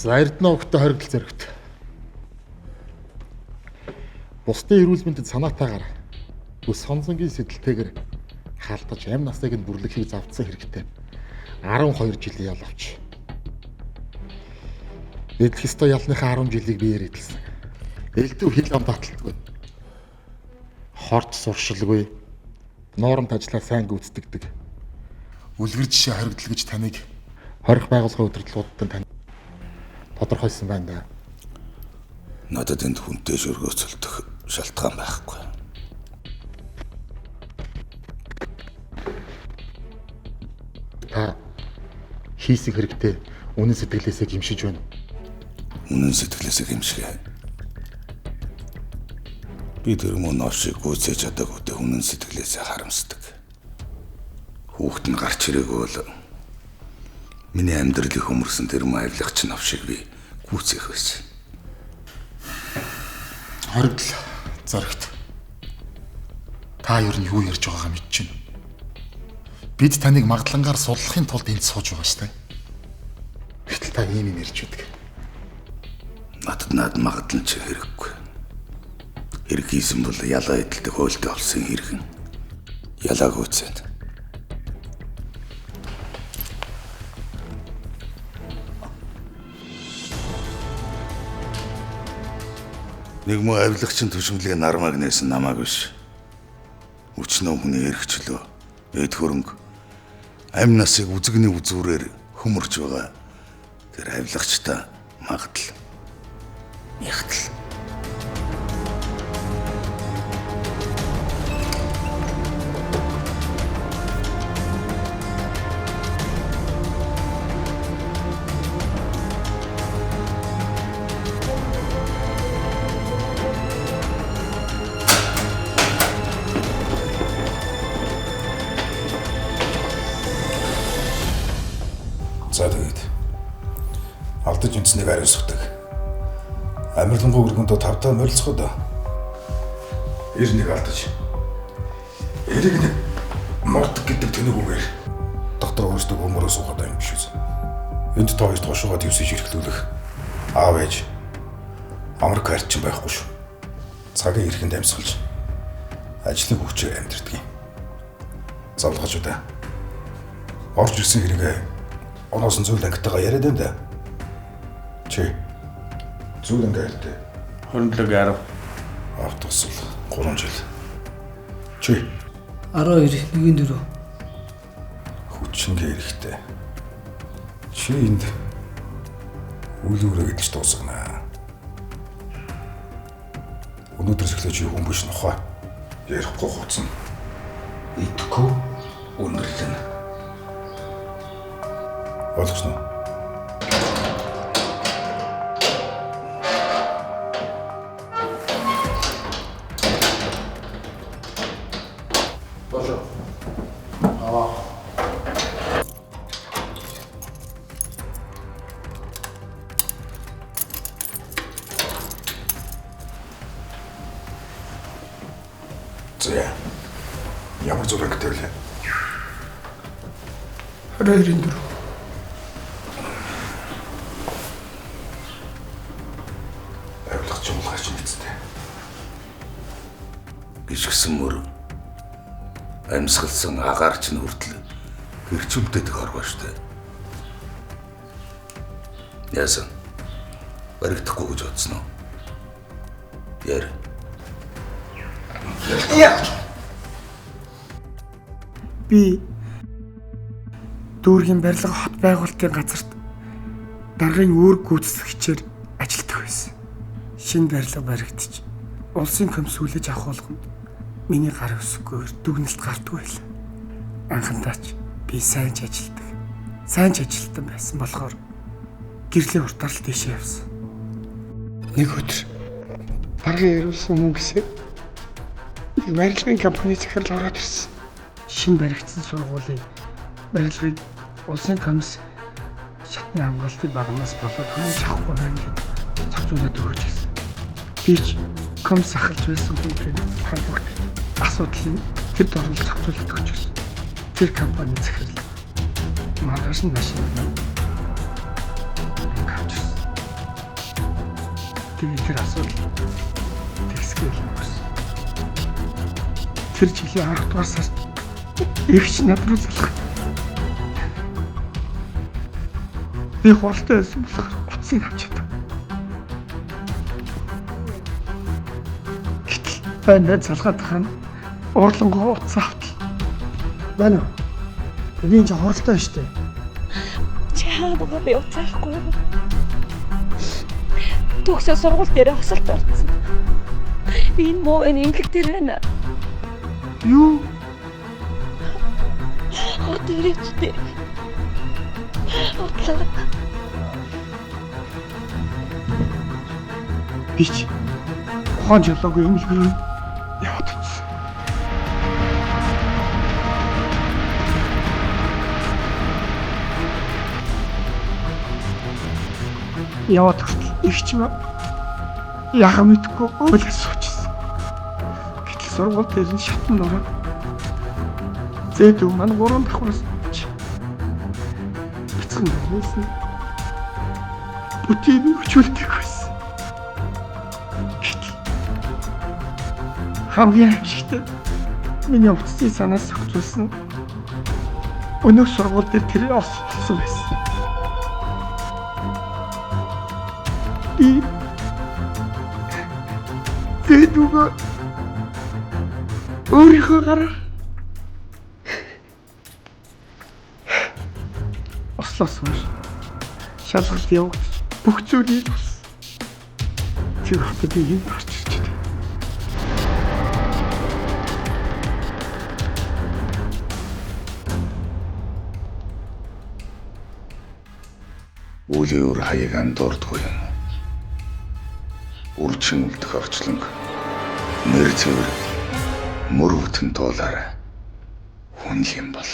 За Эрдэнэ огтой хоригдл зөрөгт. Бусдын эрүүл мэндэд санаатаагаар бүс сонзонгийн сэтэлтэйгээр хаалтаж амь насыг нь бүрлэхийг завдсан хэрэгтэй. 12 жилийн ял авч. Эдл хэсто ялныхаа 10 жилийг биеэр эдэлсэн. Элдв хил ам баталтгүй. Хорт суршилгүй. Ноормт ажлаа сайн гүйцэтгэдэг. Үлгэр жишээ хоригдл гэж таныг хорих байгууллагын удирдлагуудад тань тодорхойлсон байна да. Надад энд хүнтэй шөргөөцөлдөх шалтгаан байхгүй. Та хийсэн хэрэгтэй үнэн сэтгэлээсээ гимшиж байна. Үнэн сэтгэлээсээ гимшгээ. Би тэр мөн новшиг гүйцээж чадаагүй үнэн сэтгэлээсээ харамсдаг. Хүүхэд нь гарч ирээгүй бол миний амьдралыг хөмөрсөн тэр маявлагч новшиг би гүйцээх байсан. Хоригдл зөрөгт. Та юу нь юу ярьж байгаагаа мэдчихэв. Бид таныг магадлангаар судлахын тулд энд сууж байгаа шүү дээ. Гэтэл та ийм юм ярьж байдаг. Надад магадлан ч хэрэггүй. Хэрэг хийсэн бол ялаа эдэлдэг хуйлтай болсон хэрэгэн. Ялааг үүсээд. Нэг муу авилагчин төшмөлийг нармаг нээсэн намааг биш. Өчнөө хүний эрхчлөө, эд хөрөнгө, амь насыг үзэгний үзүүрээр хөмөрч байгаа. Тэр авилагчтай магадл. Ягтл. За тэгээд алдаж үнцнийг ариусгадаг. Амирлангуй өргөндөө тавтаа морилцоход 91 алдаж. Эрэг нэг мордог гэдэг тэнэгүүгээр доктор өөрсдөө өмөрөө суугаад юм биш үү? Энд тоож тошгоо твсэж ирэхлүүлэх аав ээж амар карчин байхгүй шүү. Цагийн эрхэнд амьсгалж ажлын хүчээр амьдэрдэг юм. Завлгачудаа орж ирсэн хэрэгээ оноос нь зүйл ангитайгаа яриад байна да. Чи зүйл ангитай 27 автосол 3 жил. Чи 12-1-4 хүчингээ эрэхтэй. Чи энд үл үрээ гэдэж дуусгана. Өнөөдрөөс эхлээд чи хүн биш нохой. Ярихгүй хуцсан. Идэхгүй үнэрлэн. Ойлгосноо. Божо. За. Ямар зүйл ангитай вэ? 22-4 Авилагч юм гарч мэдтэй. Гიშгсэн мөр амьсгалсан агаарч нь хүртэл хэрчүүлдэг оргоо штэ. Яасан? Баригдахгүй гэж бодсон уу? Яр. би дүүргийн барилга хот байгуулалтын газарт даргын үүрэг гүйцэтгэгчээр ажилладаг байсан. Шинэ барилга баригдчих. Улсын комиссүүлж авахулганд миний гар өсөхгүй дүгнэлт гардгүй байл. Анхандаач би сайн ч ажилладаг. Сайн ч ажилтан байсан болохоор гэрлийн уртаар л тийшээ явсан. Нэг өдөр даргын ирүүлсэн мөнгөсөө барилгын компани захирал ороод ирсэн. Шинэ баригдсан сургуулийн барилгыг улсын комисс шатны хамгаалтын багнаас болоод хүн авахгүй байна гэдэг зохицуулаад өгч ирсэн. Би ч комисс ахалж байсан хүнтэй хамт асуудлыг хэд оруулж зохицуулаад өгч ирсэн. Тэр компани захирал маргааш нь машин авчихсан. тэгээд тэр асуудал тэгсгээл өгсөн. Тэр жилийн 10 дугаар сард эгч над руу залах. Би хуралтай байсан болохоор утсыг авч чадав. Гэтэл байна залгаад хана уурлангоо утас автал. Байна уу? Би энэ хуралтай байна шүү дээ. Чи хаагаа би уцаахгүй. Төгсөө сургууль дээр хосолт орсон. Би энэ муу эмгэг дээр байна. Юу? Хот ирээчтэй. Отлаа. Бич. Ухаан жолоогүй эмгэг яваад утсан. Яваад хүртэл ихч мэ яхаа мэдгүй өөлөс суучсан. Гэтэл сургууль дээр нь шатнд ороод зээдүү маань 3 давхраас бицэн байсан. Бүтээний хүчүүлдэг байсан. Гэтэл хамгийн аимшигтай миний утасны санаас зохицуулсан өнөө сургууль дээр тэр олсон байсан. Зээдүүгөө өөрийнхөө гараар ослоос хойш шалгалт явагдаж бүх зүйлийг бас тэр хотод ийм гарч ирж байна. Үлийн өр хаяг андуурдгүй юм. Үрчин үлдэх орчлонг нэр цэвэр мөр бүтэн туулаарай. Хүн юм бол